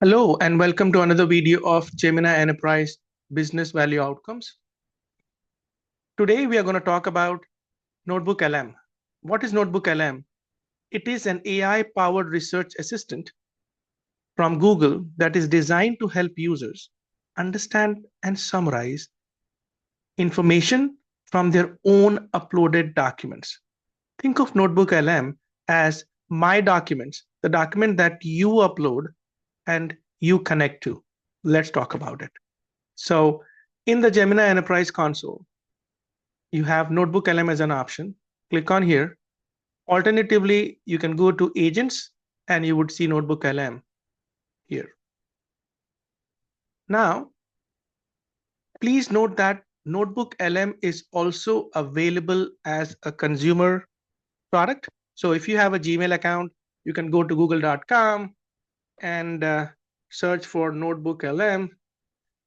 Hello and welcome to another video of Gemini Enterprise Business Value Outcomes. Today we are going to talk about NotebookLM. What is NotebookLM? It is an AI-powered research assistant from Google that is designed to help users understand and summarize information from their own uploaded documents. Think of NotebookLM as My Documents, the document that you upload and you connect to. Let's talk about it. So in the Gemini Enterprise console, you have NotebookLM as an option. Click on here. Alternatively, you can go to Agents and you would see NotebookLM here. Now, please note that NotebookLM is also available as a consumer product. So if you have a Gmail account, you can go to google.com and search for NotebookLM,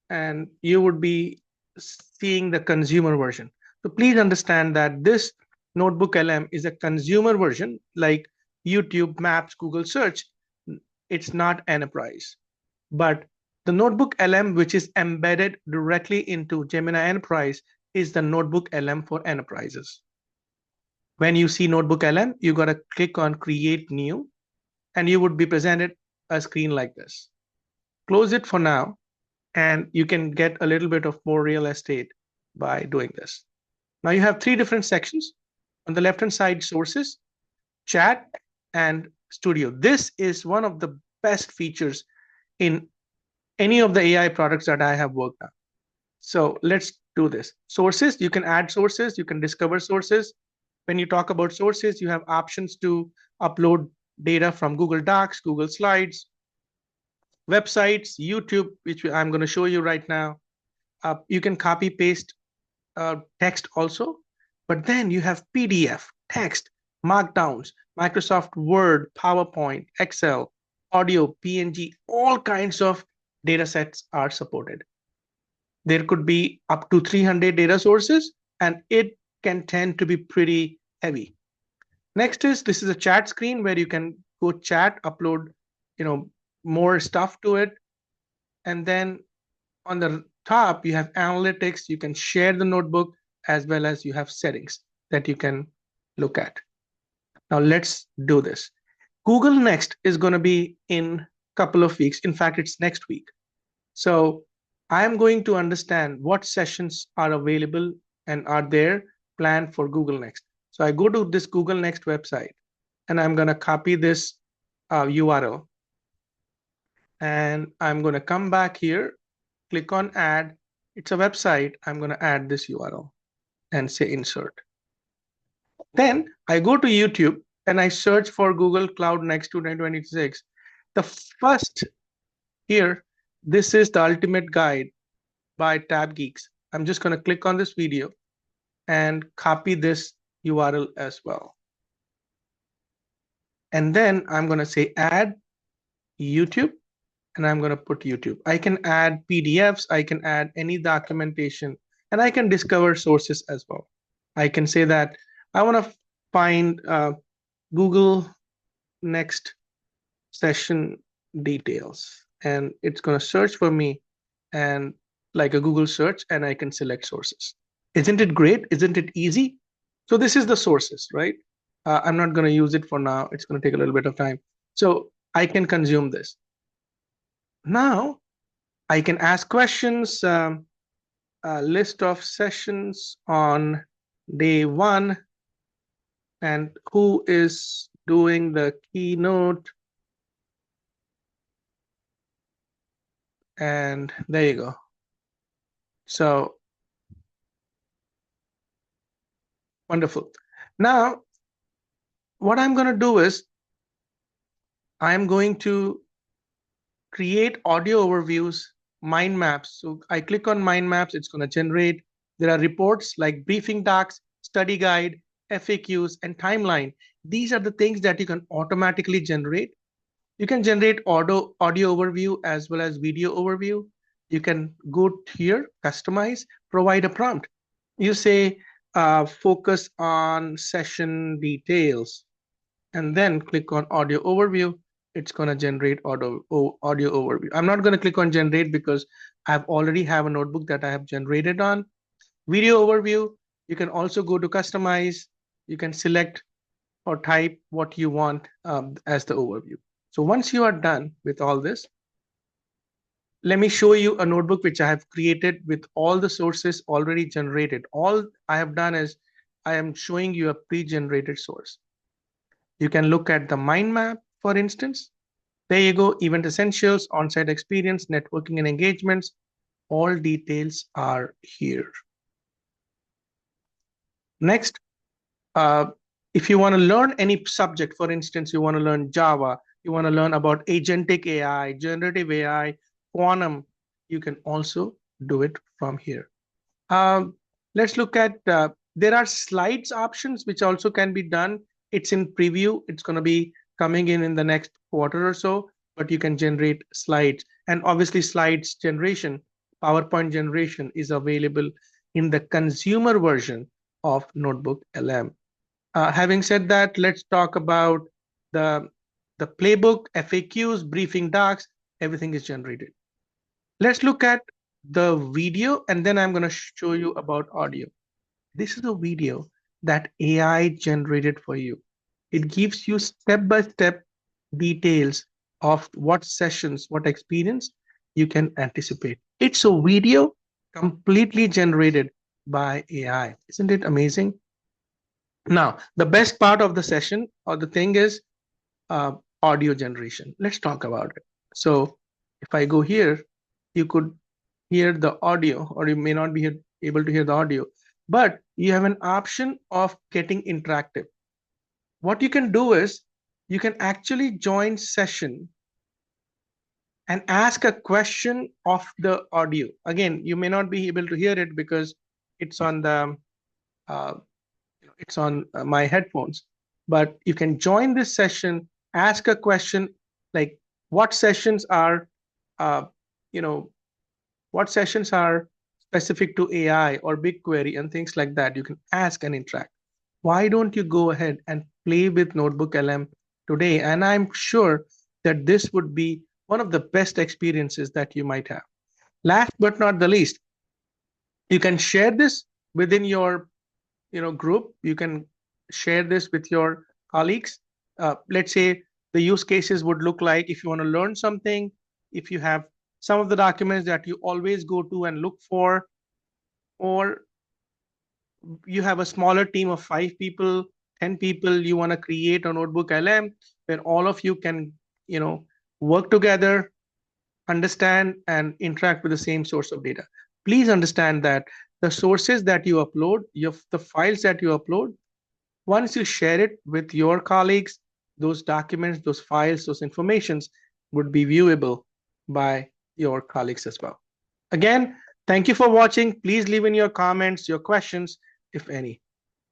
and you would be seeing the consumer version. So please understand that this NotebookLM is a consumer version like YouTube, Maps, Google Search. It's not enterprise. But the NotebookLM, which is embedded directly into Gemini Enterprise, is the NotebookLM for enterprises. When you see NotebookLM, you got to click on Create New, and you would be presented a screen like this. Close it for now, and you can get a little bit of more real estate by doing this. Now you have three different sections. On the left-hand side, Sources, Chat, and Studio. This is one of the best features in any of the AI products that I have worked on. So let's do this. Sources, you can add sources, you can discover sources. When you talk about sources, you have options to upload data from Google Docs, Google Slides, websites, YouTube, which I'm going to show you right now. You can copy paste text also, but then you have PDF, text, markdowns, Microsoft Word, PowerPoint, Excel, audio, PNG, all kinds of data sets are supported. There could be up to 300 data sources, and it can tend to be pretty heavy. Next is, this is a chat screen where you can go chat, upload, more stuff to it. And then on the top, you have analytics. You can share the notebook, as well as you have settings that you can look at. Now let's do this. Google Next is going to be in a couple of weeks. In fact, it's next week. So I'm going to understand what sessions are available and are there planned for Google Next. So I go to this Google Next website, and I'm going to copy this URL. And I'm going to come back here, click on Add. It's a website. I'm going to add this URL and say Insert. Then I go to YouTube and I search for Google Cloud Next 2026. The first here, this is the ultimate guide by Tab Geeks. I'm just going to click on this video and copy this URL as well. And then I'm going to say Add YouTube, and I'm going to put YouTube. I can add PDFs, I can add any documentation, and I can discover sources as well. I can say that I want to find Google Next session details, and it's going to search for me and like a Google search, and I can select sources. Isn't it great? Isn't it easy? So this is the sources, right? I'm not going to use it for now. It's going to take a little bit of time. So I can consume this. Now I can ask questions, a list of sessions on day 1, and who is doing the keynote. And there you go. So wonderful. Now, what I'm going to do is I'm going to create audio overviews, mind maps. So I click on mind maps, it's going to generate. There are reports like briefing docs, study guide, FAQs, and timeline. These are the things that you can automatically generate. You can generate audio overview as well as video overview. You can go here, customize, provide a prompt. You say, focus on session details, and then click on audio overview. it's going to generate audio overview. I'm not going to click on generate because I've already have a notebook that I have generated on. Video overview, you can also go to customize. You can select or type what you want as the overview. So once you are done with all this, let me show you a notebook which I have created with all the sources already generated. All I have done is I am showing you a pre-generated source. You can look at the mind map, for instance. There you go, event essentials, on-site experience, networking and engagements. All details are here. Next, if you want to learn any subject, for instance, you want to learn Java, you want to learn about agentic AI, generative AI, quantum, you can also do it from here. Let's look at, there are slides options which also can be done. It's in preview. It's going to be coming in the next quarter or so, but you can generate slides. And obviously slides generation, PowerPoint generation is available in the consumer version of NotebookLM. Having said that, let's talk about the playbook, FAQs, briefing docs, everything is generated. Let's look at the video, and then I'm going to show you about audio. This is a video that AI generated for you. It gives you step-by-step details of what sessions, what experience you can anticipate. It's a video completely generated by AI. Isn't it amazing? Now, the best part of the session or the thing is audio generation. Let's talk about it. So if I go here, you could hear the audio, or you may not be able to hear the audio, but you have an option of getting interactive. What you can do is you can actually join session and ask a question of the audio. Again, you may not be able to hear it because it's on the my headphones, but you can join this session, ask a question like what sessions are what sessions are specific to AI or BigQuery and things like that. You can ask and interact. Why don't you go ahead and play with NotebookLM today? And I'm sure that this would be one of the best experiences that you might have. Last but not the least, you can share this within your group. You can share this with your colleagues. Let's say the use cases would look like if you want to learn something, if you have some of the documents that you always go to and look for, or you have a smaller team of 5 people, 10 people, you want to create a NotebookLM where all of you can, work together, understand and interact with the same source of data. Please understand that the sources that you upload, the files that you upload, once you share it with your colleagues, those documents, those files, those informations would be viewable by your colleagues as well. Again, thank you for watching. Please leave in your comments, your questions, if any.